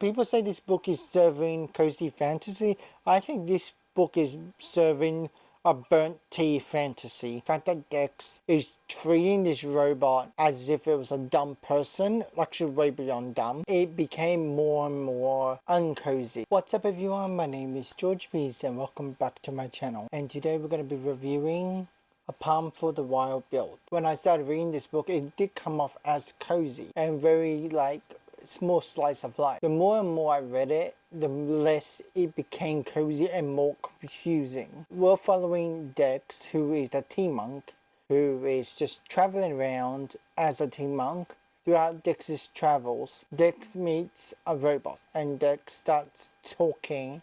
People say this book is serving cozy fantasy. I think this book is serving a burnt tea fantasy. The fact that Dex is treating this robot as if it was a dumb person, actually way beyond dumb, it became more and more uncozy. What's up everyone, my name is George Peace and welcome back to my channel. And today we're going to be reviewing A Palm for the Wild Build. When I started reading this book, it did come off as cozy and very small slice of life. The more and more I read it, the less it became cozy and more confusing. We're following Dex, who is the tea monk, who is just traveling around as a tea monk. Throughout Dex's travels, Dex meets a robot and Dex starts talking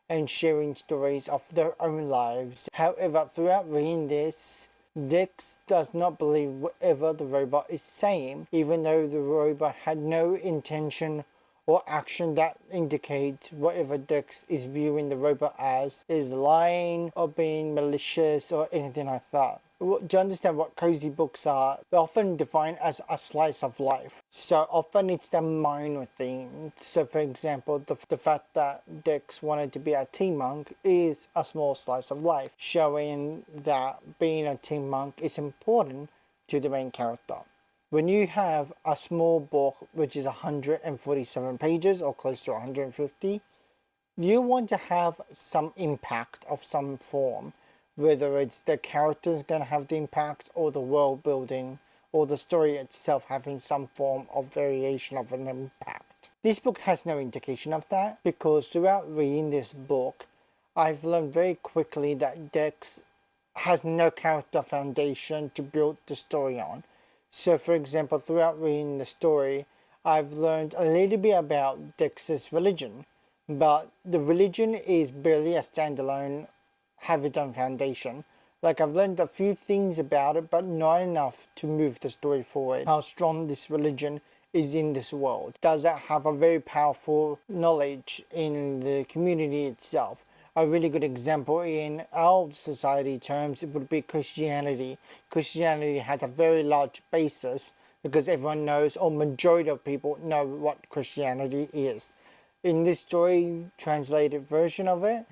and sharing stories of their own lives. However, throughout reading this, Dex does not believe whatever the robot is saying, even though the robot had no intention or action that indicates whatever Dex is viewing the robot as is lying or being malicious or anything like that. To understand what cozy books are, they're often defined as a slice of life. So often it's the minor thing. So for example, the fact that Dex wanted to be a tea monk is a small slice of life, showing that being a tea monk is important to the main character. When you have a small book which is 147 pages or close to 150, you want to have some impact of some form. Whether it's the characters going to have the impact or the world building or the story itself having some form of variation of an impact. This book has no indication of that because throughout reading this book, I've learned very quickly that Dex has no character foundation to build the story on. So for example, throughout reading the story, I've learned a little bit about Dex's religion, but the religion is barely a standalone, have its own foundation. I've learned a few things about it, but not enough to move the story forward. How strong this religion is in this world. Does it have a very powerful knowledge in the community itself? A really good example in our society terms, it would be Christianity. Christianity has a very large basis because everyone knows, or majority of people know what Christianity is. In this story translated version of it,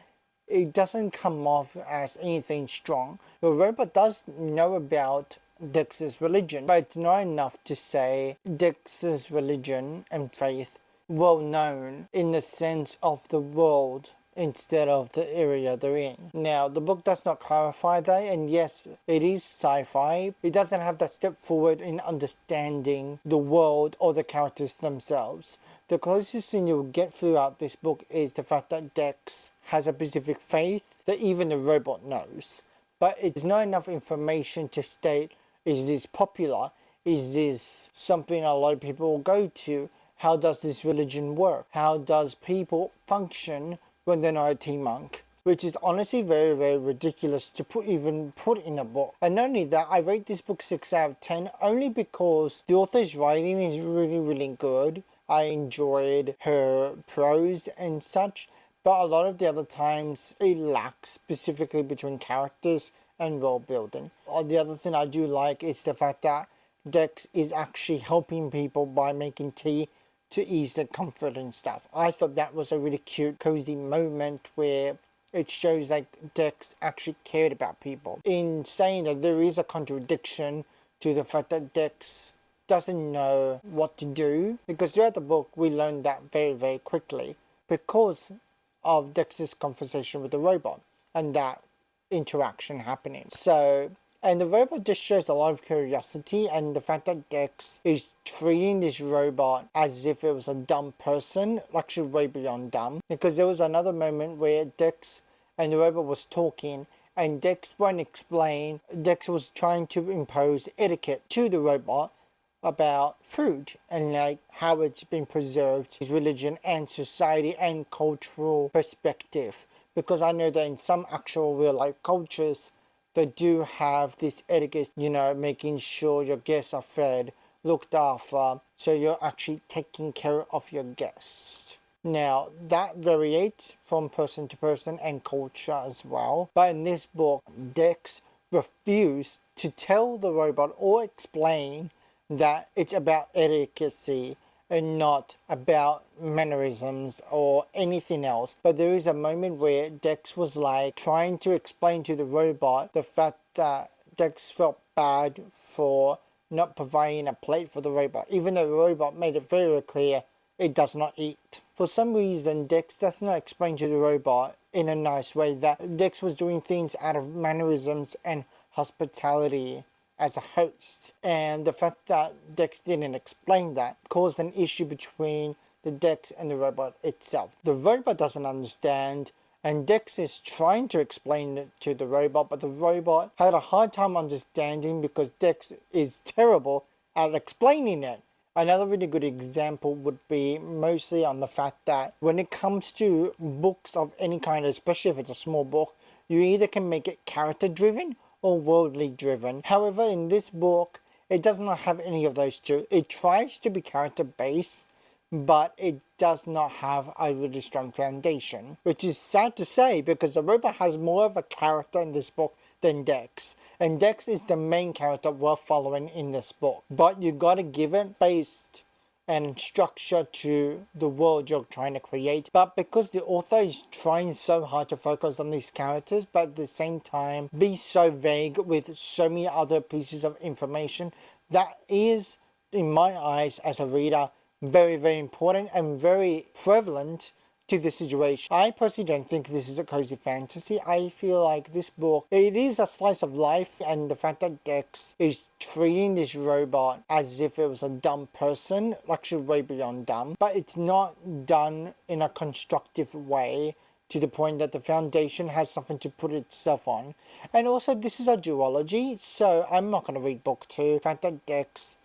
it doesn't come off as anything strong. The robot does know about Dex's religion, but it's not enough to say Dex's religion and faith well known in the sense of the world instead of the area they're in. Now, the book does not clarify that, and yes, it is sci-fi. It doesn't have that step forward in understanding the world or the characters themselves. The closest thing you'll get throughout this book is the fact that Dex has a specific faith that even the robot knows. But it's not enough information to state, is this popular? Is this something a lot of people will go to? How does this religion work? How does people function when they're not a tea monk? Which is honestly very, very ridiculous to even put in a book. And not only that, I rate this book 6 out of 10 only because the author's writing is really, really good. I enjoyed her prose and such, but a lot of the other times it lacks, specifically between characters and world building. The other thing I do like is the fact that Dex is actually helping people by making tea to ease their comfort and stuff. I thought that was a really cute, cozy moment where it shows Dex actually cared about people. In saying that, there is a contradiction to the fact that Dex doesn't know what to do, because throughout the book we learn that very, very quickly because of Dex's conversation with the robot and that interaction happening. And the robot just shows a lot of curiosity, and the fact that Dex is treating this robot as if it was a dumb person, actually way beyond dumb, because there was another moment where Dex and the robot was talking and Dex won't explain. Dex was trying to impose etiquette to the robot about food and how it's been preserved, his religion and society and cultural perspective, because I know that in some actual real life cultures they do have this etiquette, making sure your guests are fed, looked after, so you're actually taking care of your guests. Now that varies from person to person and culture as well, but in this book Dex refused to tell the robot or explain that it's about etiquette and not about mannerisms or anything else. But there is a moment where Dex was like trying to explain to the robot the fact that Dex felt bad for not providing a plate for the robot, even though the robot made it very clear it does not eat. For some reason, Dex does not explain to the robot in a nice way that Dex was doing things out of mannerisms and hospitality as a host. And the fact that Dex didn't explain that caused an issue between the Dex and the robot itself. The robot doesn't understand, and Dex is trying to explain it to the robot, but the robot had a hard time understanding because Dex is terrible at explaining it. Another really good example would be mostly on the fact that when it comes to books of any kind, especially if it's a small book, you either can make it character driven or worldly driven. However, in this book, it does not have any of those two. It tries to be character based, but it does not have a really strong foundation, which is sad to say because the robot has more of a character in this book than Dex, and Dex is the main character worth following in this book, but you gotta give it based and structure to the world you're trying to create. But because the author is trying so hard to focus on these characters, but at the same time be so vague with so many other pieces of information, that is, in my eyes as a reader, very, very important and very prevalent to the situation. I personally don't think this is a cozy fantasy. I feel like this book, it is a slice of life, and the fact that Dex is treating this robot as if it was a dumb person, actually way beyond dumb, but it's not done in a constructive way to the point that the Foundation has something to put itself on. And also, this is a duology, so I'm not going to read book 2. The fact that Dex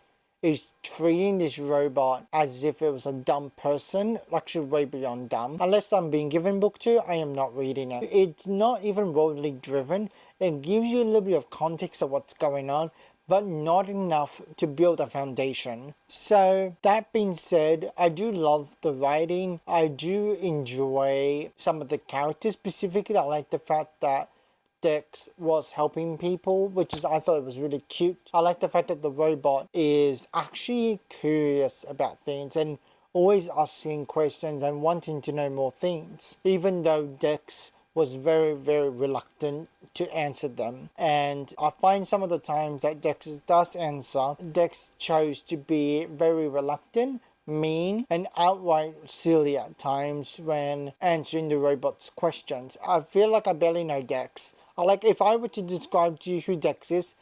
is treating this robot as if it was a dumb person, actually way beyond dumb. Unless I'm being given book 2, I am not reading it. It's not even worldly driven. It gives you a little bit of context of what's going on, but not enough to build a foundation. So that being said, I do love the writing. I do enjoy some of the characters. Specifically, I like the fact that Dex was helping people, I thought it was really cute. I like the fact that the robot is actually curious about things and always asking questions and wanting to know more things, even though Dex was very, very reluctant to answer them. And I find some of the times that Dex does answer, Dex chose to be very reluctant, mean, and outright silly at times when answering the robot's questions. I feel like I barely know Dex. If I were to describe to you who Dex is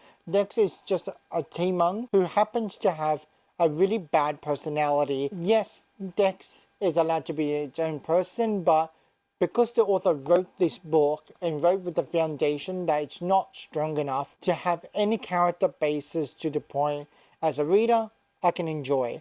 just a T-Mung who happens to have a really bad personality. Yes, Dex is allowed to be its own person, but because the author wrote this book and wrote with the foundation that it's not strong enough to have any character basis to the point as a reader I can enjoy.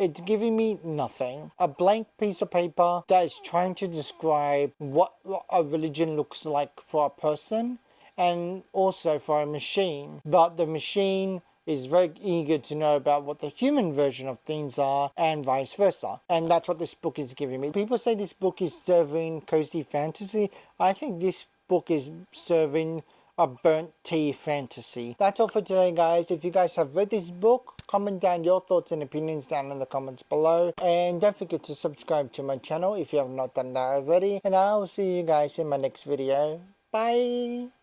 It's giving me nothing. A blank piece of paper that is trying to describe what a religion looks like for a person and also for a machine. But the machine is very eager to know about what the human version of things are and vice versa. And that's what this book is giving me. People say this book is serving cozy fantasy. I think this book is serving a burnt tea fantasy. That's all for today, guys. If you guys have read this book, comment down your thoughts and opinions down in the comments below. And don't forget to subscribe to my channel if you have not done that already. And I will see you guys in my next video. Bye!